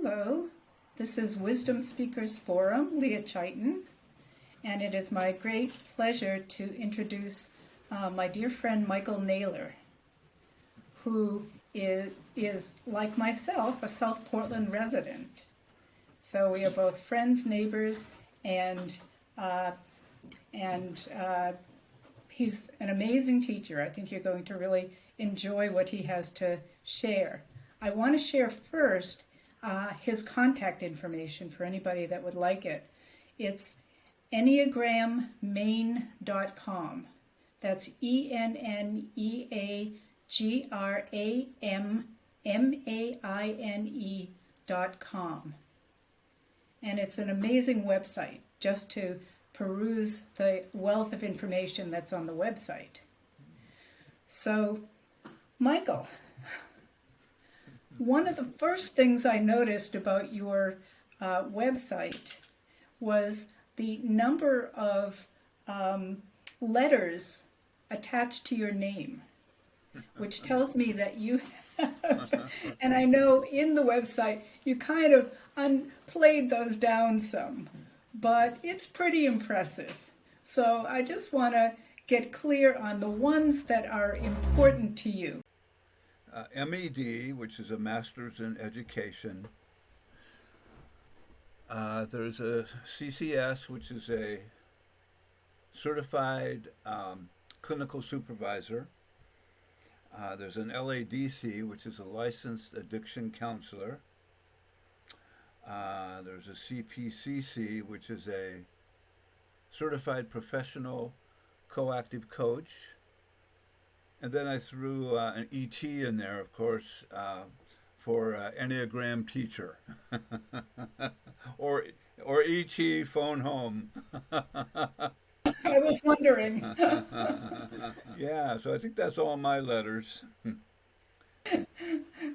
Hello, this is Wisdom Speakers Forum, Leah Chaitin, and it is my great pleasure to introduce my dear friend Michael Naylor, who is, like myself, a South Portland resident. So we are both friends, neighbors, and he's an amazing teacher. I think you're going to really enjoy what he has to share. I want to share first his contact information for anybody that would like it. It's enneagrammaine.com. That's ENNEAGRAMMAINE.com. And it's an amazing website just to peruse the wealth of information that's on the website. So, Michael, one of the first things I noticed about your website was the number of letters attached to your name, which tells me that you have, and I know in the website you kind of played those down some, but it's pretty impressive. So I just want to get clear on the ones that are important to you. MED, which is a Master's in Education. There's a CCS, which is a Certified Clinical Supervisor. There's an LADC, which is a Licensed Addiction Counselor. There's a CPCC, which is a Certified Professional Coactive Coach. And then I threw an ET in there, of course, for Enneagram Teacher. or ET Phone Home. I was wondering. Yeah, so I think that's all my letters.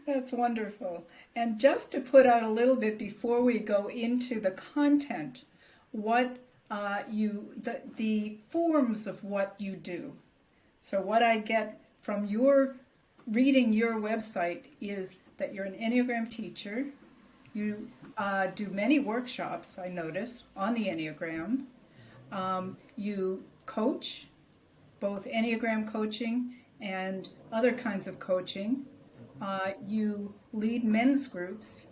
That's wonderful. And just to put out a little bit before we go into the content, what the forms of what you do. So what I get from reading your website is that you're an Enneagram teacher. You do many workshops, I notice, on the Enneagram. You coach, both Enneagram coaching and other kinds of coaching. You lead men's groups,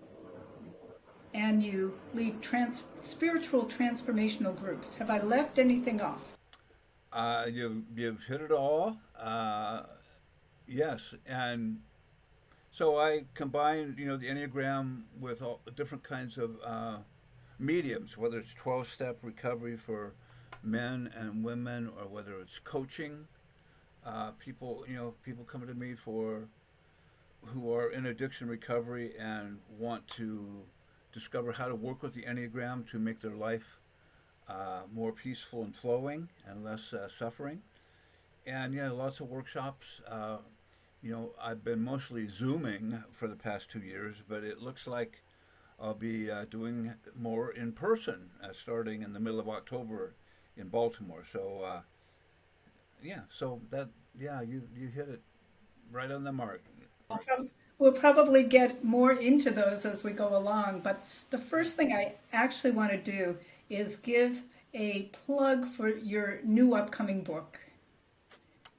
and you lead spiritual transformational groups. Have I left anything off? You've hit it all. Yes, and so I combine, the Enneagram with all different kinds of mediums, whether it's 12-step recovery for men and women, or whether it's coaching. People come to me who are in addiction recovery and want to discover how to work with the Enneagram to make their life more peaceful and flowing and less suffering. And lots of workshops. I've been mostly Zooming for the past 2 years, but it looks like I'll be doing more in person starting in the middle of October in Baltimore. So you hit it right on the mark. We'll probably get more into those as we go along, but the first thing I actually want to do is give a plug for your new upcoming book,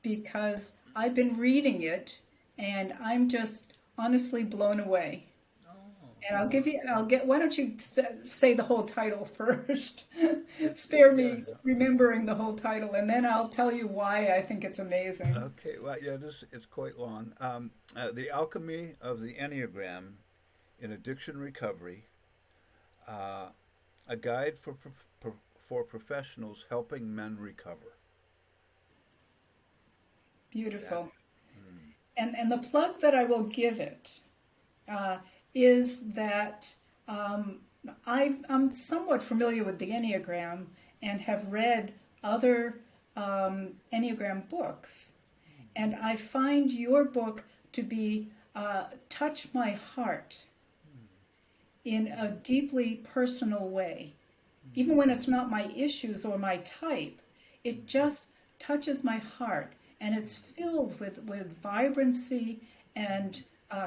because I've been reading it and I'm just honestly blown away. And why don't you say the whole title first? Spare me remembering the whole title, and then I'll tell you why I think it's amazing. Okay, well, it's quite long. The Alchemy of the Enneagram in Addiction Recovery, a guide for professionals helping men recover. Beautiful. Yeah. And the plug that I will give it is that I'm somewhat familiar with the Enneagram and have read other Enneagram books. And I find your book to be touch my heart in a deeply personal way. Even when it's not my issues or my type, it just touches my heart. And it's filled with vibrancy and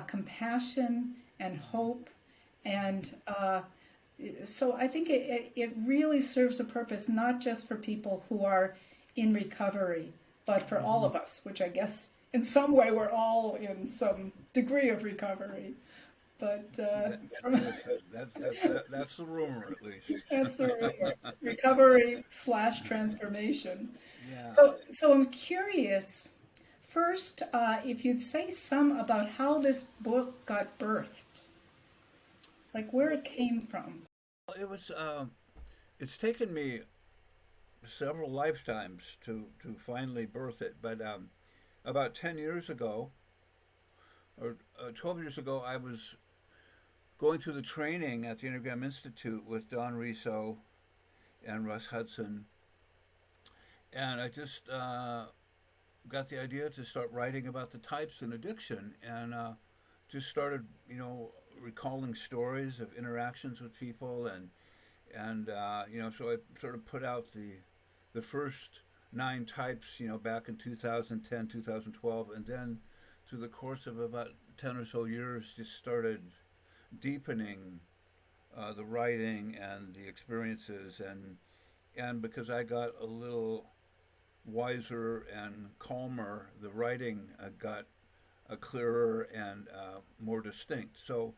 compassion and hope And so I think it really serves a purpose, not just for people who are in recovery, but for all of us, which I guess in some way we're all in some degree of recovery. But That's the rumor, at least. that's the rumor. Recovery slash transformation. Yeah. So I'm curious, first, if you'd say some about how this book got birthed, like where it came from. It was. It's taken me several lifetimes to finally birth it, but about 10 years ago, or 12 years ago, I was going through the training at the Enneagram Institute with Don Riso and Russ Hudson, and I just got the idea to start writing about the types in addiction, and just started, recalling stories of interactions with people, and so I sort of put out the first 9 types, back in 2010, 2012, and then through the course of about 10 or so years, just started deepening the writing and the experiences, and because I got a little wiser and calmer, the writing got clearer and more distinct. So,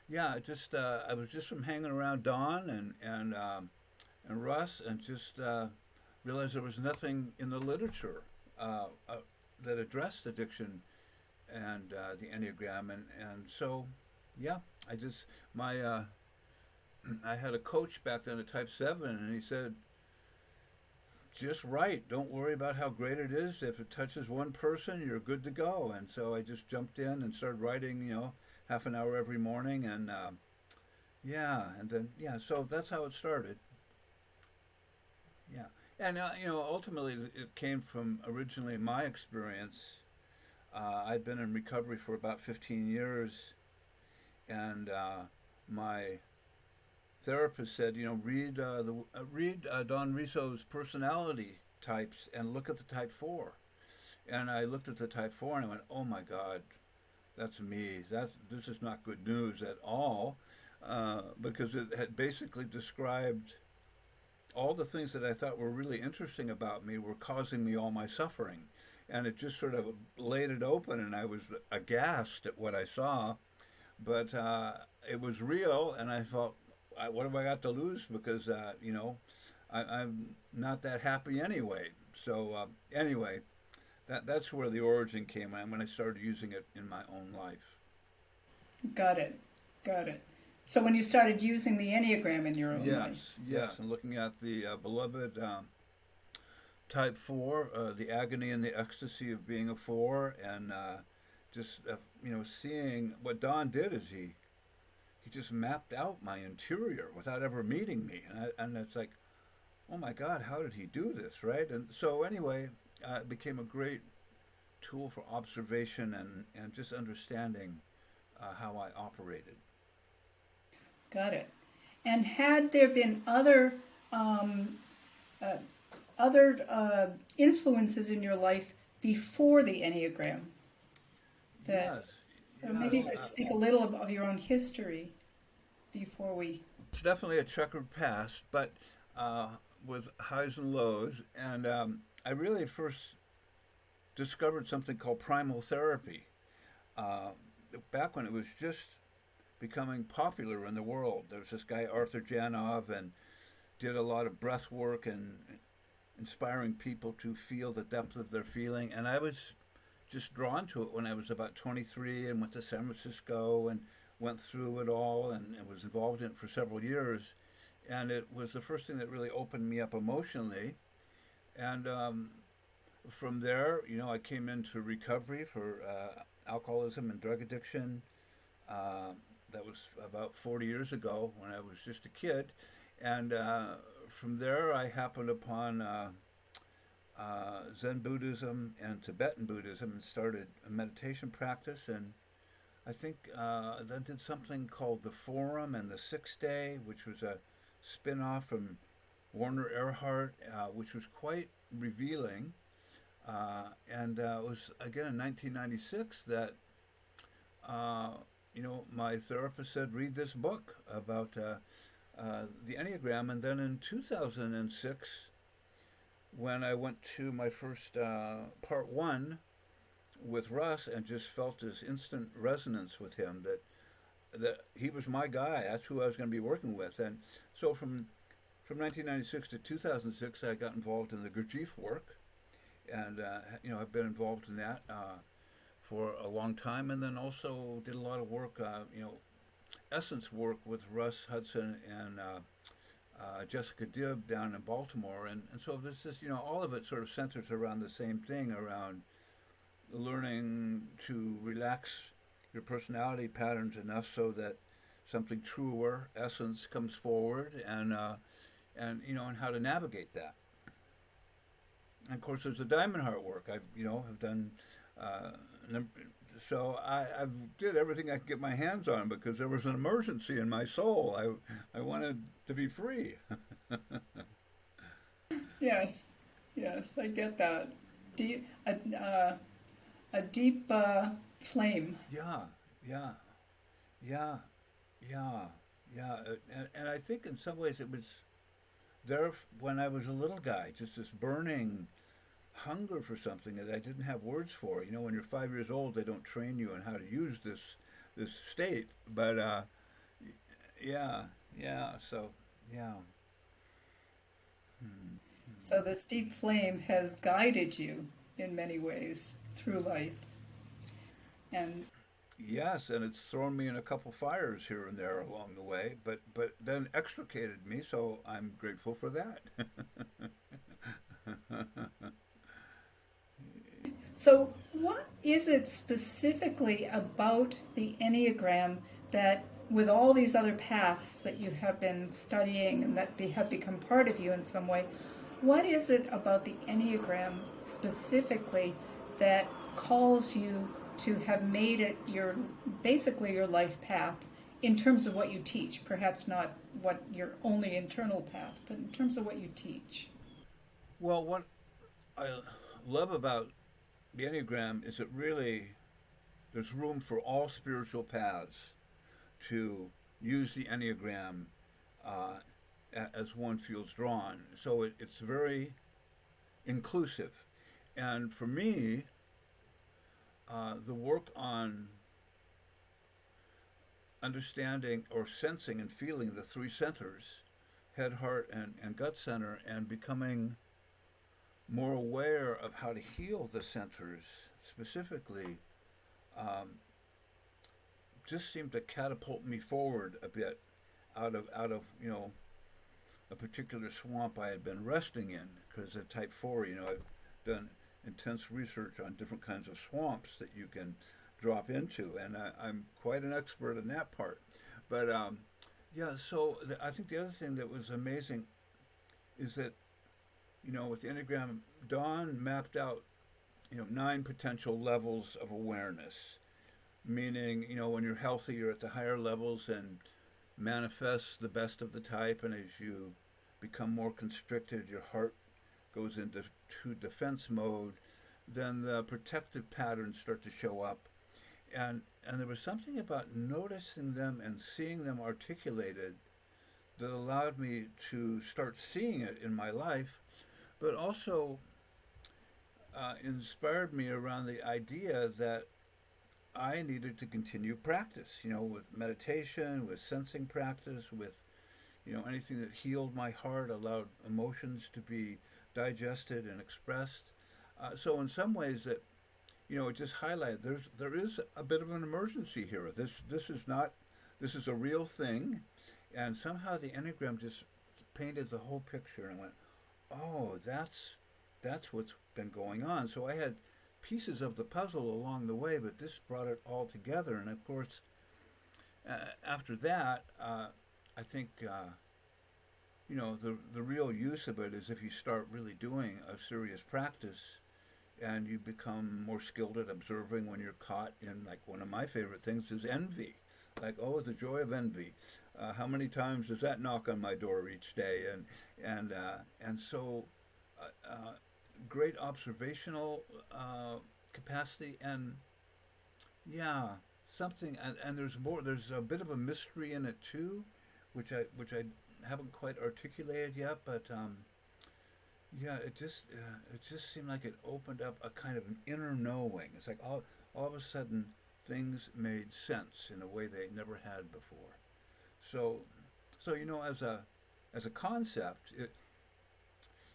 yeah, just I was just from hanging around Don and Russ, and just realized there was nothing in the literature that addressed addiction and the Enneagram, and so, yeah, I just my I had a coach back then at Type 7, and he said, just write. Don't worry about how great it is. If it touches one person, you're good to go. And so I just jumped in and started writing, half an hour every morning. And yeah, and then, yeah, so that's how it started. Yeah. And, ultimately it came from originally my experience. I'd been in recovery for about 15 years, and my therapist said, read Don Riso's personality types and look at the type 4. And I looked at the type 4 and I went, oh my God, that's me. This is not good news at all, because it had basically described all the things that I thought were really interesting about me were causing me all my suffering. And it just sort of laid it open, and I was aghast at what I saw. But it was real, and I thought, what have I got to lose? Because I'm not that happy anyway. So anyway, that's where the origin came when I started using it in my own life. Got it. Got it. So when you started using the Enneagram in your own Yes, life. yes, and looking at the beloved Type 4, the agony and the ecstasy of being a 4, and just seeing what Don did is he just mapped out my interior without ever meeting me, and it's like, oh my God, how did he do this, right? And so anyway, it became a great tool for observation and just understanding how I operated. Got it. And had there been um, uh, other influences in your life before the Enneagram that Yes, maybe yes. you could speak a little of your own history before we. It's definitely a checkered past, but uh, with highs and lows. And I really first discovered something called primal therapy uh, back when it was just becoming popular in the world. There was this guy, Arthur Janov, and did a lot of breath work and inspiring people to feel the depth of their feeling. And I was just drawn to it when I was about 23 and went to San Francisco and went through it all and was involved in it for several years. And it was the first thing that really opened me up emotionally. And from there, I came into recovery for alcoholism and drug addiction. Uh, that was about 40 years ago when I was just a kid. And from there, I happened upon Zen Buddhism and Tibetan Buddhism and started a meditation practice. And I think then did something called the Forum and the 6 Day, which was a spin off from Warner Earhart, which was quite revealing. And it was again in 1996 that my therapist said, read this book about the Enneagram. And then in 2006, when I went to my first part one with Russ and just felt this instant resonance with him that he was my guy. That's who I was going to be working with. And so from 1996 to 2006, I got involved in the Gurdjieff work, and I've been involved in that for a long time, and then also did a lot of work, essence work with Russ Hudson and Jessica Dibb down in Baltimore, and so this is all of it sort of centers around the same thing, around learning to relax your personality patterns enough so that something truer essence comes forward, and how to navigate that. And of course, there's the diamond heart work. Have done. So I did everything I could get my hands on because there was an emergency in my soul. I wanted to be free. Yes, yes, I get that. A deep flame. Yeah, yeah, yeah, yeah, yeah. And I think in some ways it was there when I was a little guy, just this burning hunger for something that I didn't have words for. When you're 5 years old, they don't train you on how to use this state. But yeah, yeah. So yeah. So this deep flame has guided you in many ways through life. And Yes, and it's thrown me in a couple fires here and there along the way, but then extricated me, so I'm grateful for that. so, what is it specifically about the Enneagram that, with all these other paths that you have been studying and that have become part of you in some way, what is it about the Enneagram specifically that calls you to have made it basically your life path in terms of what you teach? Perhaps not what your only internal path, but in terms of what you teach. Well, what I love about the Enneagram is there's room for all spiritual paths to use the Enneagram as one feels drawn. So it's very inclusive. And for me, the work on understanding or sensing and feeling the three centers, head, heart, and gut center, and becoming more aware of how to heal the centers specifically, just seemed to catapult me forward a bit out of a particular swamp I had been resting in, because at type 4, I've done intense research on different kinds of swamps that you can drop into, and I'm quite an expert in that part. But so I think the other thing that was amazing is that, with the Enneagram, Dawn mapped out, 9 potential levels of awareness, meaning, when you're healthy, you're at the higher levels and manifest the best of the type, and as you become more constricted, your heart goes into defense mode, then the protective patterns start to show up. And there was something about noticing them and seeing them articulated that allowed me to start seeing it in my life, but also inspired me around the idea that I needed to continue practice, with meditation, with sensing practice, with, anything that healed my heart, allowed emotions to be digested and expressed. So in some ways it just highlighted there is a bit of an emergency here. This is a real thing, and somehow the Enneagram just painted the whole picture, and I went, oh, that's what's been going on. So I had pieces of the puzzle along the way, but this brought it all together. And of course, after that, I think the real use of it is if you start really doing a serious practice, and you become more skilled at observing when you're caught in, like, one of my favorite things is envy. Like, oh, the joy of envy. How many times does that knock on my door each day? And so great observational capacity, and yeah, something, and there's more. There's a bit of a mystery in it too, which I haven't quite articulated yet. But yeah, it just seemed like it opened up a kind of an inner knowing. It's like all of a sudden things made sense in a way they never had before. So so as a concept,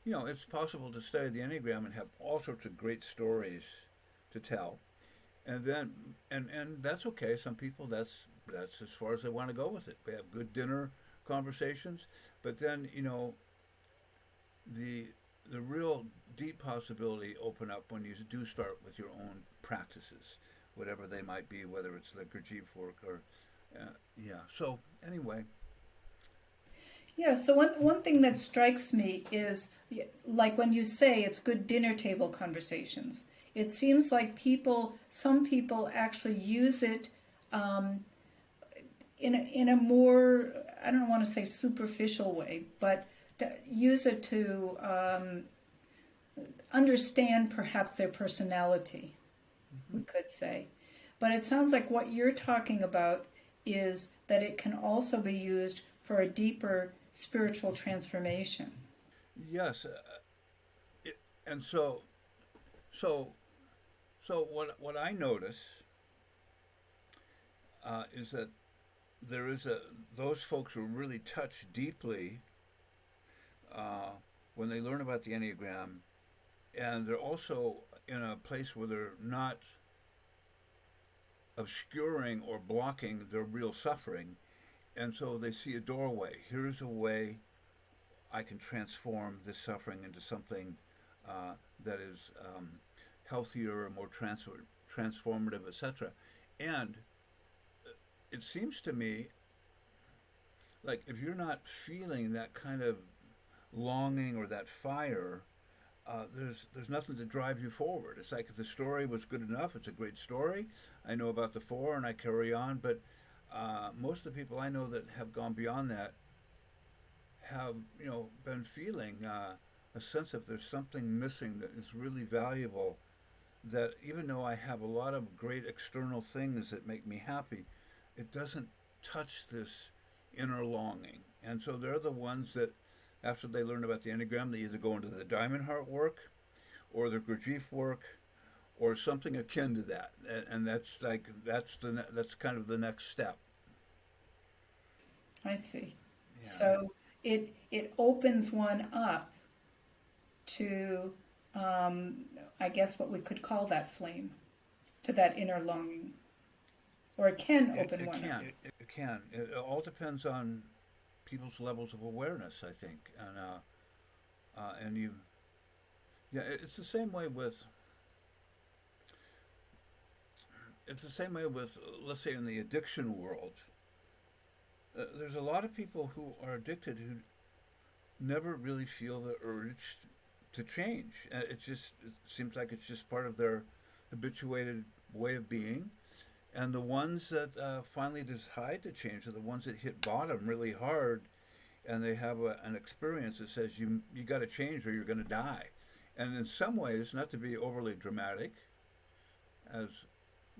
it's possible to study the Enneagram and have all sorts of great stories to tell, and then and that's okay. Some people that's as far as they want to go with it. We have good dinner conversations, but then the the real deep possibility open up when you do start with your own practices, whatever they might be, whether it's liturgy work or yeah. So anyway, Yeah, so one thing that strikes me is like when you say it's good dinner table conversations, it seems like some people actually use it um, in a more, I don't want to say superficial way, but to use it to understand perhaps their personality, we could say. But it sounds like what you're talking about is that it can also be used for a deeper spiritual transformation. yes, it, and so so what I notice is that there is a those folks who really touch deeply uh, when they learn about the Enneagram, and they're also in a place where they're not obscuring or blocking their real suffering, and so they see a doorway. Here's a way I can transform this suffering into something that is healthier, more transformative, etc. And it seems to me like if you're not feeling that kind of longing or that fire, there's nothing to drive you forward. It's like if the story was good enough, it's a great story. I know about the four and I carry on, but most of the people I know that have gone beyond that have been feeling a sense of there's something missing that is really valuable. That even though I have a lot of great external things that make me happy, it doesn't touch this inner longing. And so they're the ones that, after they learn about the Enneagram, they either go into the Diamond Heart work or the Gurdjieff work or something akin to that. And that's kind of the next step. I see. Yeah. So it opens one up to, I guess, what we could call that flame, to that inner longing, or it can open It one up. can. It can. It all depends on people's levels of awareness, I think. And you, yeah, it's the same way with, let's say, in the addiction world. There's a lot of people who are addicted who never really feel the urge to change. It seems like it's just part of their habituated way of being. And the ones that finally decide to change are the ones that hit bottom really hard, and they have an experience that says you got to change or you're going to die. And in some ways, not to be overly dramatic, as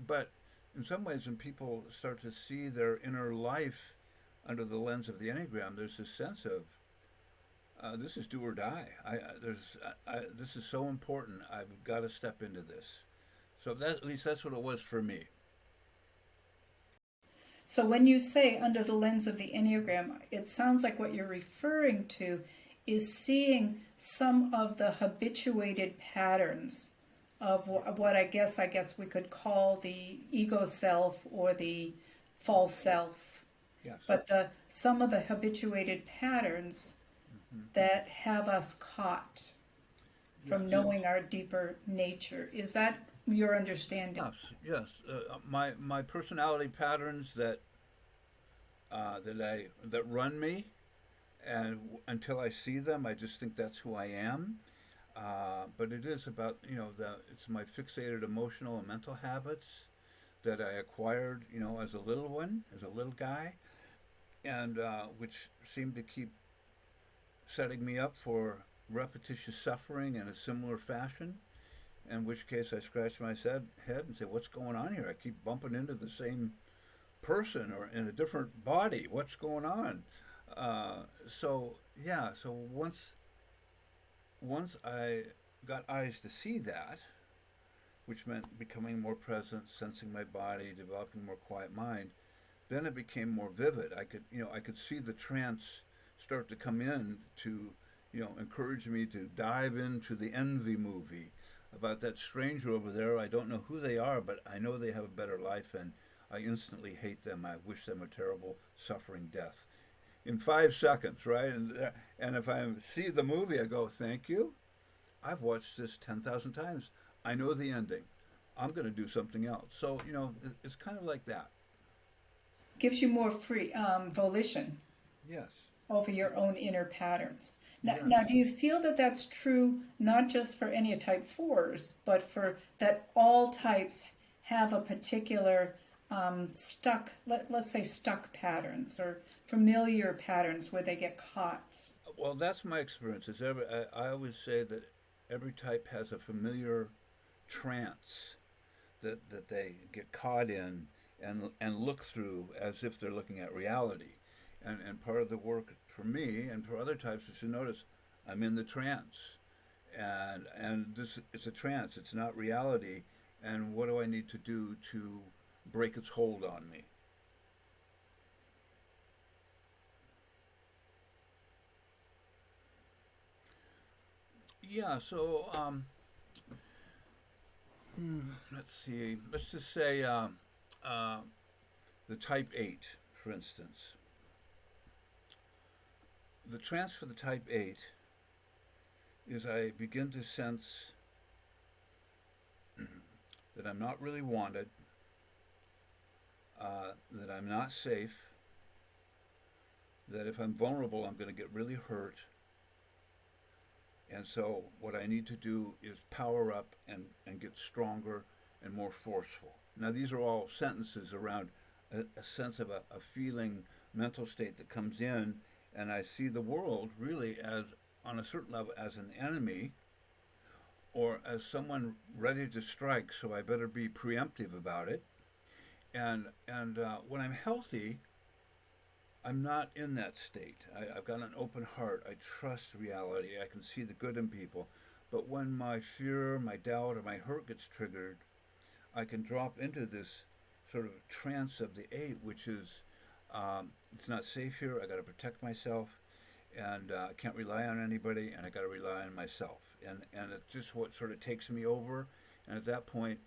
but in some ways, when people start to see their inner life under the lens of the Enneagram, there's this sense of this is do or die. This is so important. I've got to step into this. So that at least that's what it was for me. So when you say under the lens of the Enneagram, it sounds like what you're referring to is seeing some of the habituated patterns of what I guess we could call the ego self or the false self. Yes. But some of the habituated patterns Hmm. that have us caught from Yes. knowing our deeper nature. Is that your understanding? Yes. Yes. My personality patterns that run me, and until I see them, I just think that's who I am. But it is about it's my fixated emotional and mental habits that I acquired as a little one, as a little guy, and which seem to keep setting me up for repetitious suffering in a similar fashion. in which case I scratch my head and say, what's going on here? I keep bumping into the same person or in a different body. What's going on? So yeah, so once I got eyes to see that, which meant becoming more present, sensing my body, developing more quiet mind, then it became more vivid. I could see the trance start to come in to, encourage me to dive into the envy movie about that stranger over there. I don't know who they are, but I know they have a better life, and I instantly hate them. I wish them a terrible, suffering death in 5 seconds, right? And if I see the movie, I go, "Thank you. I've watched this 10,000 times. I know the ending. I'm going to do something else." So it's kind of like that. Gives you more free volition Yes. over your own inner patterns. Now, Yes. do you feel that that's true not just for any type fours, but for that all types have a particular let's say stuck patterns or familiar patterns where they get caught? Well, that's my experience. I always say that every type has a familiar trance that they get caught in and look through as if they're looking at reality. And part of the work for me and for other types is to notice I'm in the trance, and this it's a trance. It's not reality. And what do I need to do to break its hold on me? Yeah. So let's see. Let's just say uh, the type 8, for instance. The trance for the type 8 is I begin to sense that I'm not really wanted, that I'm not safe, that if I'm vulnerable, I'm going to get really hurt. And so, what I need to do is power up and get stronger and more forceful. Now, these are all sentences around a sense of a feeling, mental state that comes in, and I see the world really as, on a certain level, as an enemy or as someone ready to strike, so I better be preemptive about it. And when I'm healthy, I'm not in that state. I've got an open heart. I trust reality. I can see the good in people. But when my fear, my doubt, or my hurt gets triggered, I can drop into this sort of trance of the 8, which is it's not safe here. I got to protect myself, and I can't rely on anybody, and I got to rely on myself. And it's just what sort of takes me over. And at that point,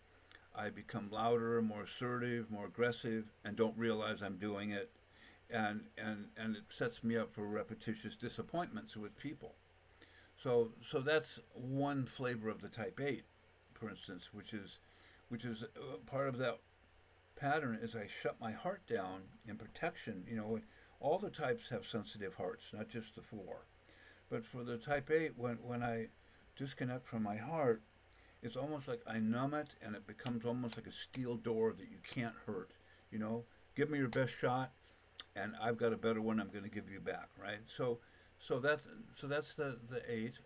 I become louder, more assertive, more aggressive, and don't realize I'm doing it. And it sets me up for repetitious disappointments with people. So that's one flavor of the type 8, for instance, which is part of that pattern is I shut my heart down in protection. All the types have sensitive hearts, not just the 4. But for the type 8, when I disconnect from my heart, it's almost like I numb it, and it becomes almost like a steel door that you can't hurt. Give me your best shot, and I've got a better one I'm going to give you back, right? So that's the 8.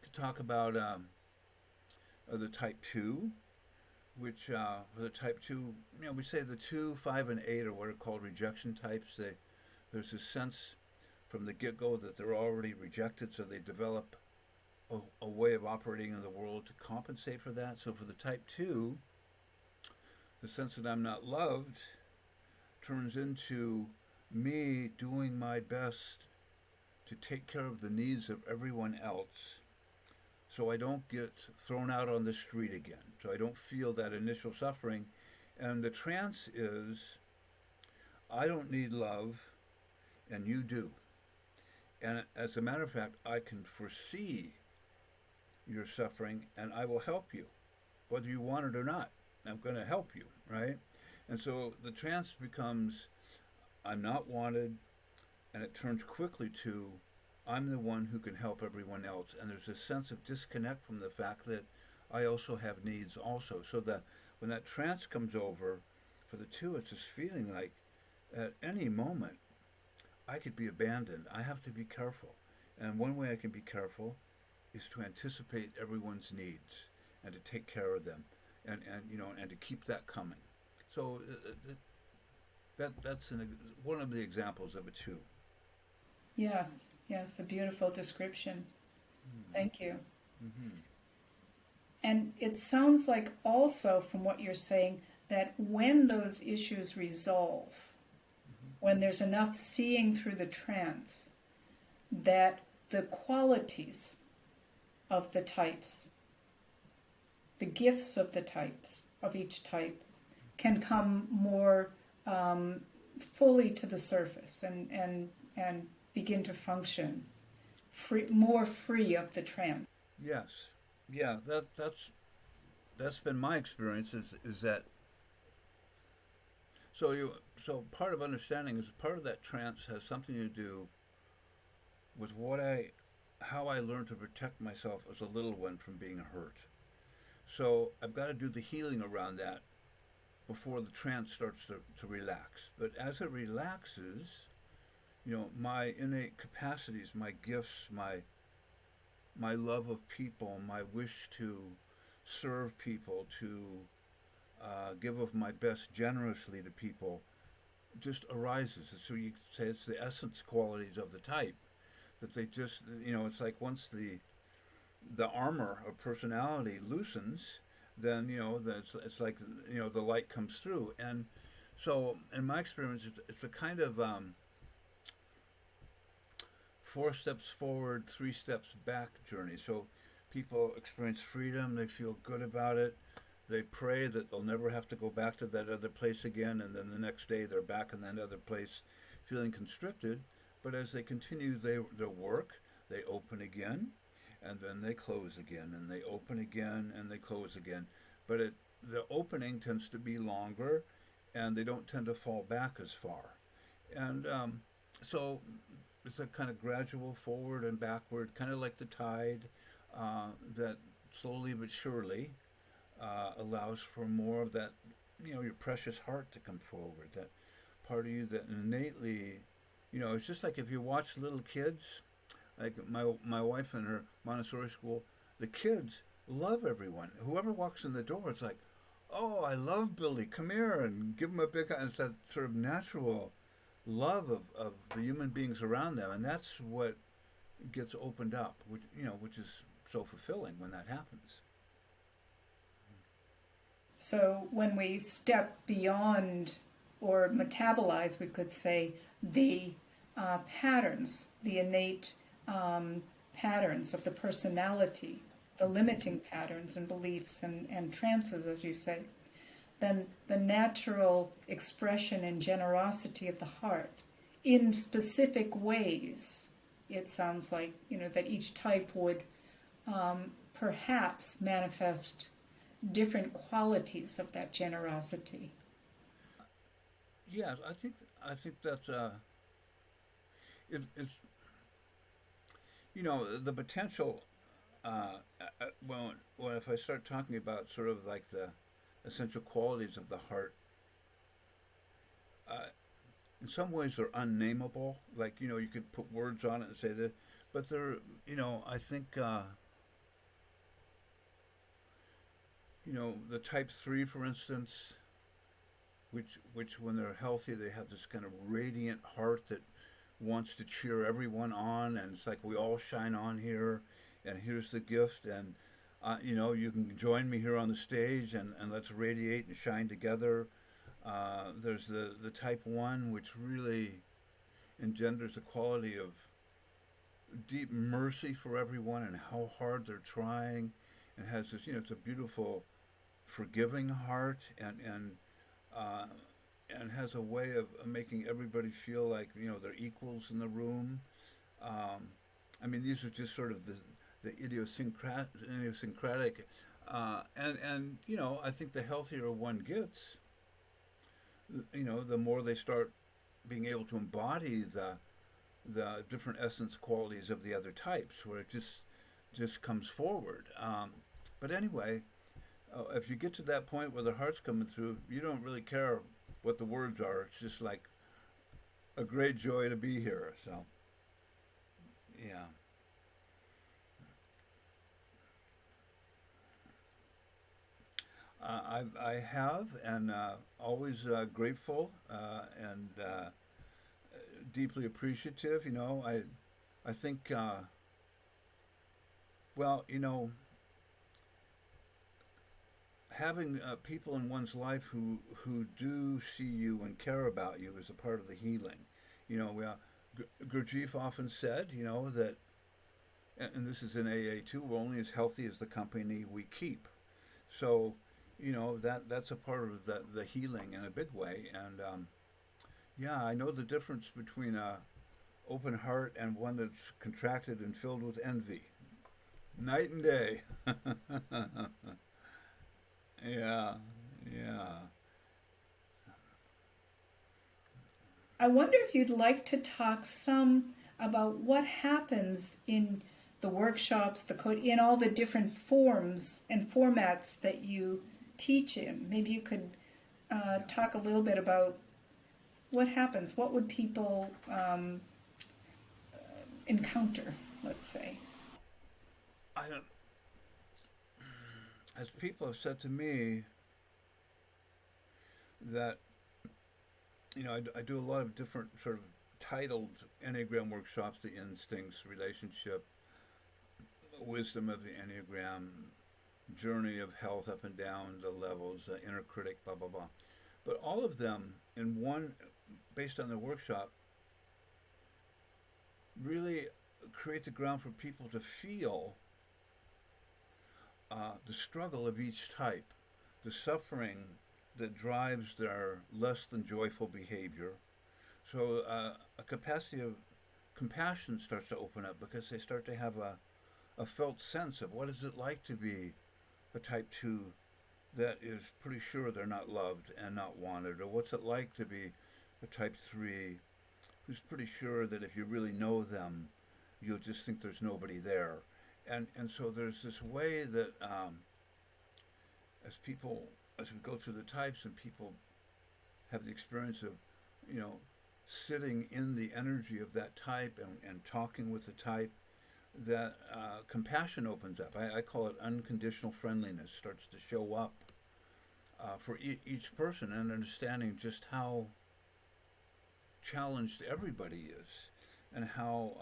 Could talk about the type 2, which for the type 2, we say the 2, 5, and 8 are what are called rejection types. There's a sense from the get-go that they're already rejected, so they develop a way of operating in the world to compensate for that. So for the type 2, the sense that I'm not loved turns into me doing my best to take care of the needs of everyone else so I don't get thrown out on the street again, so I don't feel that initial suffering. And the trance is I don't need love and you do. And as a matter of fact, I can foresee your suffering and I will help you, whether you want it or not. I'm going to help you, right? And so the trance becomes I'm not wanted, and it turns quickly to I'm the one who can help everyone else. And there's a sense of disconnect from the fact that I also have needs also. So that when that trance comes over, for the 2, it's this feeling like at any moment I could be abandoned. I have to be careful. And one way I can be careful is to anticipate everyone's needs. and to take care of them, and and to keep that coming. So that's one of the examples of it too. Yes, yes, a beautiful description. Thank you. Mm-hmm. And it sounds like also from what you're saying that when those issues resolve, when there's enough seeing through the trance, that the qualities of the types, the gifts of the types, of each type, can come more fully to the surface and begin to function more free of the trance. Yes, yeah, that's been my experience. Is that so? So part of understanding is part of that trance has something to do with how I learned to protect myself as a little one from being hurt. So I've got to do the healing around that before the trance starts to relax. But as it relaxes, my innate capacities, my gifts, my love of people, my wish to serve people, to give of my best generously to people, just arises. So you could say it's the essence qualities of the type that they just, it's like once the armor of personality loosens, then it's like the light comes through. And so in my experience, it's a kind of 4 steps forward, 3 steps back journey. So people experience freedom, they feel good about it, they pray that they'll never have to go back to that other place again, and then the next day they're back in that other place feeling constricted. But as they continue their work, they open again, and then they close again, and they open again, and they close again. But the opening tends to be longer, and they don't tend to fall back as far. And so it's a kind of gradual forward and backward, kind of like the tide that slowly but surely allows for more of that, your precious heart to come forward, that part of you that innately, it's just like if you watch little kids, like my wife in her Montessori school, the kids love everyone. Whoever walks in the door, it's like, oh, I love Billy, come here, and give him a big hug. It's that sort of natural love of the human beings around them, and that's what gets opened up, which is so fulfilling when that happens. So when we step beyond or metabolize, we could say, the patterns, the innate patterns of the personality, the limiting patterns and beliefs and trances, as you say, then the natural expression and generosity of the heart in specific ways, it sounds like, that each type would perhaps manifest different qualities of that generosity. Yes, I think that's it's the potential. Well, if I start talking about sort of like the essential qualities of the heart, uh, in some ways they're unnameable. Like you could put words on it and say that, but they're I think the type 3, for instance, which when they're healthy they have this kind of radiant heart that wants to cheer everyone on, and it's like we all shine on here, and here's the gift, and you can join me here on the stage, and let's radiate and shine together. There's the type 1, which really engenders a quality of deep mercy for everyone and how hard they're trying, and has this, it's a beautiful forgiving heart, uh, and has a way of making everybody feel like they're equals in the room. I mean, these are just sort of the idiosyncratic, and I think the healthier one gets, the more they start being able to embody the different essence qualities of the other types, where it just comes forward. But anyway, if you get to that point where the heart's coming through, you don't really care what the words are. It's just like a great joy to be here. So, yeah. I have, and always grateful and deeply appreciative. I think, well, having people in one's life who do see you and care about you is a part of the healing. Gurdjieff often said, that, and this is in AA too, we're only as healthy as the company we keep. So, that's a part of the healing in a big way. And yeah, I know the difference between a open heart and one that's contracted and filled with envy. Night and day. Yeah, yeah. I wonder if you'd like to talk some about what happens in the workshops, in all the different forms and formats that you teach in. Maybe you could talk a little bit about what happens. What would people encounter, let's say? I don't, as people have said to me that I do a lot of different sort of titled Enneagram workshops: the instincts, relationship, wisdom of the Enneagram, journey of health up and down the levels, inner critic, blah blah blah. But all of them in one, based on the workshop, really create the ground for people to feel the struggle of each type, the suffering that drives their less than joyful behavior. So a capacity of compassion starts to open up because they start to have a felt sense of what is it like to be a type 2 that is pretty sure they're not loved and not wanted, or what's it like to be a type 3 who's pretty sure that if you really know them, you'll just think there's nobody there. And so there's this way that as we go through the types and people have the experience of, you know, sitting in the energy of that type and talking with the type, that compassion opens up. I call it unconditional friendliness starts to show up for each person, and understanding just how challenged everybody is, and how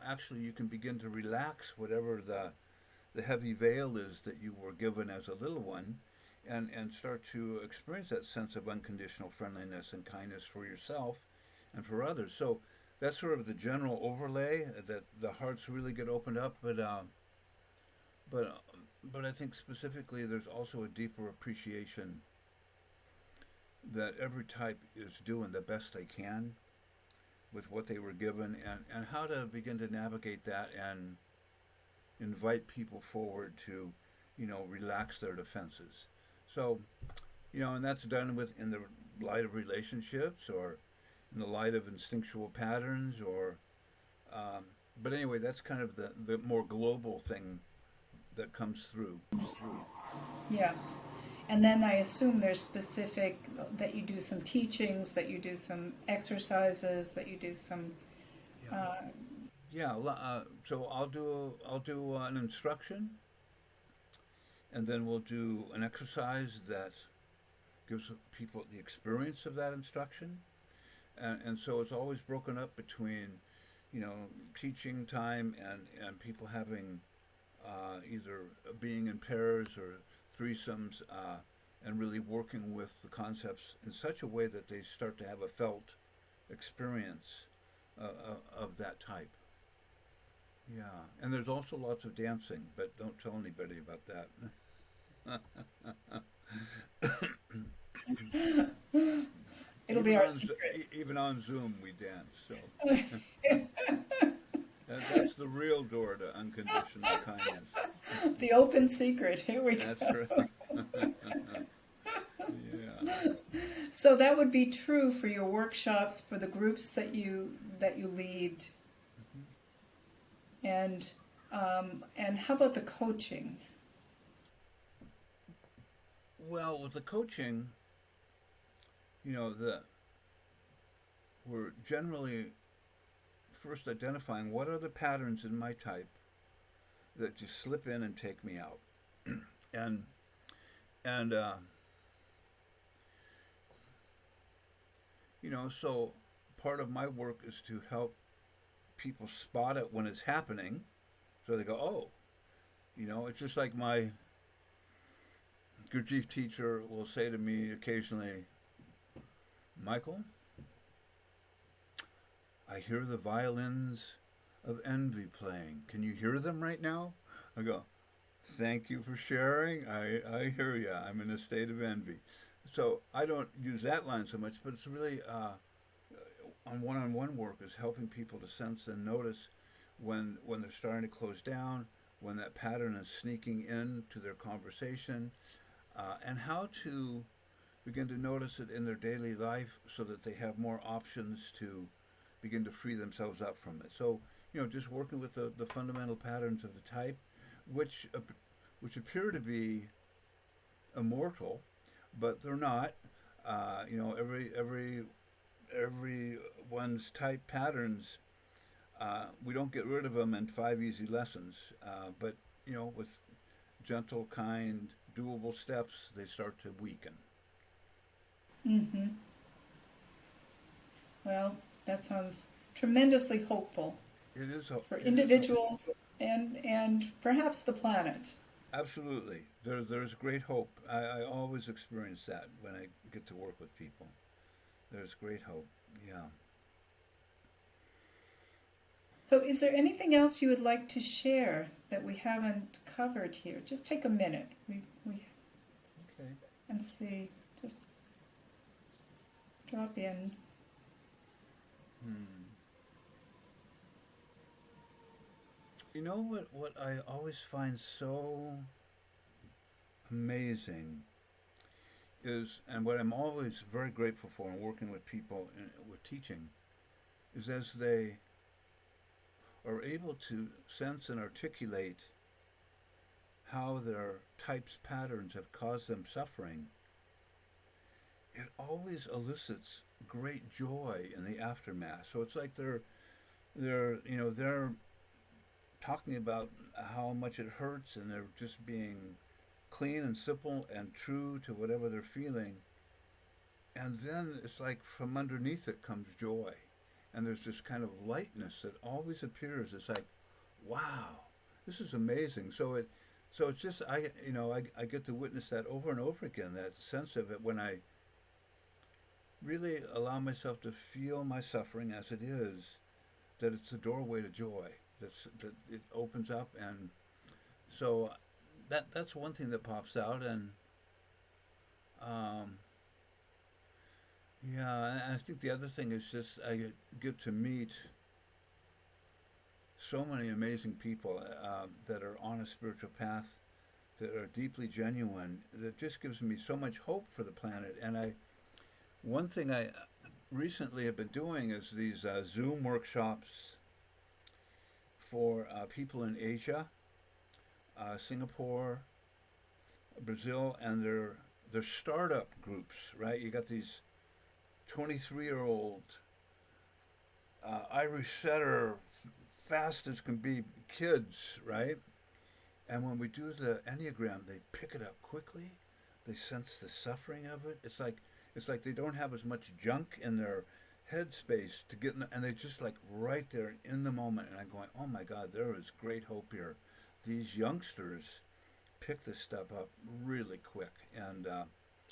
actually you can begin to relax whatever the heavy veil is that you were given as a little one, and start to experience that sense of unconditional friendliness and kindness for yourself and for others. So that's sort of the general overlay, that the hearts really get opened up, but I think specifically there's also a deeper appreciation that every type is doing the best they can with what they were given, and how to begin to navigate that and invite people forward to, relax their defenses. So, and that's done in the light of relationships, or in the light of instinctual patterns, or, but anyway, that's kind of the more global thing that comes through. Yes. And then I assume there's specific, that you do some teachings, that you do some exercises, that you do some. Yeah. Yeah. So I'll do an instruction, and then we'll do an exercise that gives people the experience of that instruction, and so it's always broken up between, teaching time and people having either being in pairs or threesomes, and really working with the concepts in such a way that they start to have a felt experience of that type. Yeah, and there's also lots of dancing, but don't tell anybody about that. It'll be our secret. Even on Zoom, we dance. So that's the real door to unconditional kindness. The open secret. Here we go. That's right. Yeah. So that would be true for your workshops, for the groups that you lead, and how about the coaching? Well, with the coaching, we're generally first identifying what are the patterns in my type that just slip in and take me out. and and so part of my work is to help people spot it when it's happening, so they go, oh, it's just like my Gurdjieff teacher will say to me occasionally, Michael, I hear the violins of envy playing. Can you hear them right now? I go, thank you for sharing. I hear you. I'm in a state of envy. So I don't use that line so much, but it's really on one-on-one work is helping people to sense and notice when they're starting to close down, when that pattern is sneaking into their conversation, and how to begin to notice it in their daily life so that they have more options to begin to free themselves up from it. So, just working with the fundamental patterns of the type, which appear to be immortal, but they're not. Every one's type patterns, we don't get rid of them in 5 easy lessons, but with gentle, kind, doable steps, they start to weaken. Mm-hmm. Well, that sounds tremendously hopeful It is for it is individuals and perhaps the planet. absolutely. There's great hope. I always experience that when I get to work with people. There's great hope. Yeah. So, is there anything else you would like to share that we haven't covered here? Just take a minute. We Okay. and see. Just drop in. Hmm. You know what I always find so amazing is, and what I'm always very grateful for in working with people with teaching, is as they are able to sense and articulate how their types patterns have caused them suffering, it always elicits great joy in the aftermath. So it's like they're talking about how much it hurts, and they're just being clean and simple and true to whatever they're feeling. And then it's like from underneath it comes joy. And there's this kind of lightness that always appears. It's like, wow, this is amazing. So it's just I get to witness that over and over again. That sense of it when I really allow myself to feel my suffering as it is. That it's the doorway to joy. That it opens up, and so that's one thing that pops out. And um, yeah, and I think the other thing is just I get to meet so many amazing people that are on a spiritual path that are deeply genuine. That just gives me so much hope for the planet. And one thing I recently have been doing is these Zoom workshops for people in Asia, Singapore, Brazil, and their startup groups. Right, you got these 23-year-old Irish setter, fast as can be kids, right? And when we do the Enneagram, they pick it up quickly. They sense the suffering of it. It's like they don't have as much junk in their headspace to get in, and they just like right there in the moment. And I'm going, oh my God, there is great hope here. These youngsters pick this stuff up really quick, and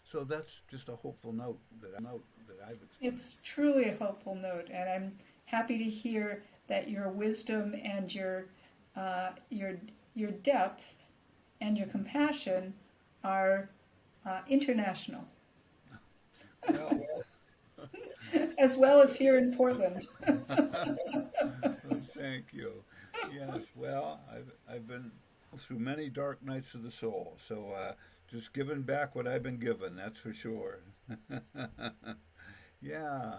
so that's just a hopeful note that I've experienced. It's truly a hopeful note, and I'm happy to hear that your wisdom and uh, your your depth and your compassion are international, Well, as well as here in Portland. well, thank you. Yes, well, I've been through many dark nights of the soul, so just giving back what I've been given, that's for sure. Yeah.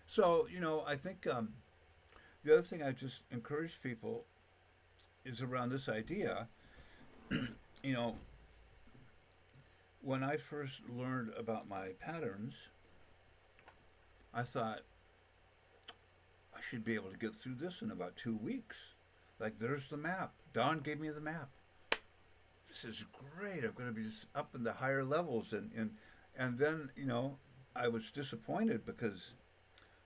So, I think the other thing I just encourage people is around this idea. You know, when I first learned about my patterns, I thought I should be able to get through this in about 2 weeks. Like, there's the map. Don gave me the map. this is great. I'm going to be just up in the higher levels, and then I was disappointed because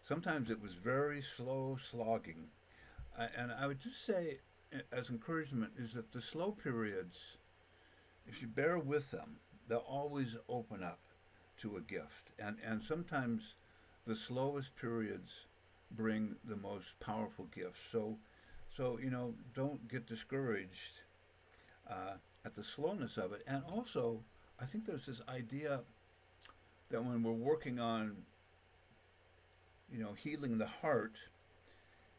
sometimes it was very slow slogging, and I would just say, as encouragement, is that the slow periods, if you bear with them, they'll always open up to a gift, and sometimes the slowest periods bring the most powerful gifts. So don't get discouraged at the slowness of it. And also, I think there's this idea that when we're working on, healing the heart,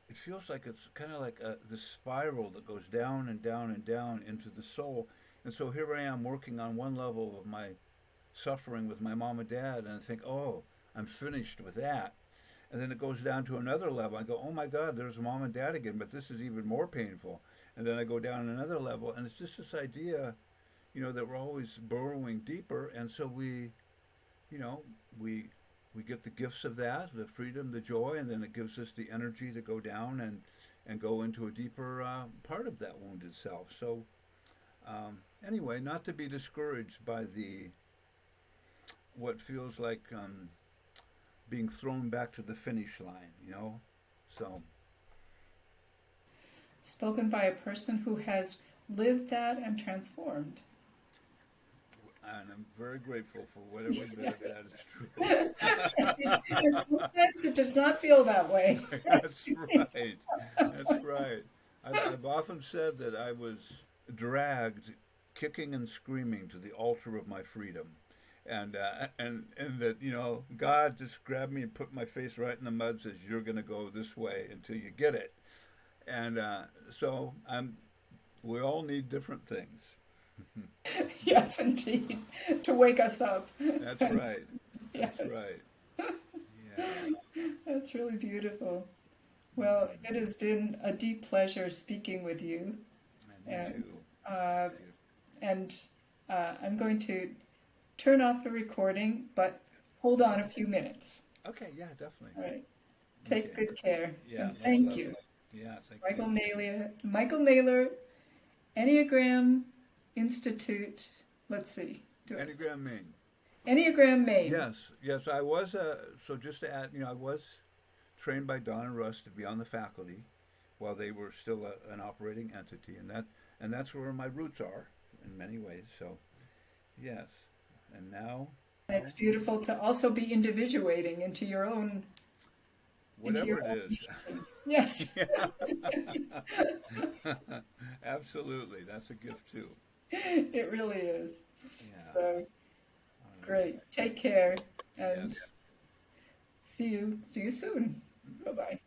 it feels like it's kind of like the spiral that goes down and down and down into the soul. And so here I am working on one level of my suffering with my mom and dad, and I think, oh, I'm finished with that. And then it goes down to another level. I go, oh my God, there's mom and dad again, but this is even more painful. And then I go down another level, and it's just this idea, that we're always burrowing deeper, and so you know, we get the gifts of that, the freedom, the joy, and then it gives us the energy to go down and go into a deeper part of that wounded self. So anyway, not to be discouraged by the what feels like being thrown back to the finish line. So Spoken by a person who has lived that and transformed. and I'm very grateful for whatever bit of that is true. And sometimes it does not feel that way. That's right. That's right. I've often said that I was dragged, kicking and screaming, to the altar of my freedom, and that God just grabbed me and put my face right in the mud, says you're going to go this way until you get it, and so we all need different things. Yes, indeed, to wake us up. That's right. Yes, That's right. Yeah. that's really beautiful. Well, it has been a deep pleasure speaking with you, And and you too. uh, and I'm going to turn off the recording, but hold on a few minutes. Okay. Yeah. All Definitely. right. Take Okay. good care, Yeah. and Much thank love. you, Yeah. Thank Michael you. Naylor. Michael Naylor, Enneagram Institute. Let's see. Enneagram Maine. Enneagram Maine. Yes. I was. So just to add, I was trained by Don and Russ to be on the faculty while they were still an operating entity, and that's where my roots are in many ways. So yes, and now And it's beautiful to also be individuating into your own. whatever it is. Yes. Absolutely, that's a gift too. It really is. Yeah. So All right. great. Take care and Yes. see you soon. Bye bye.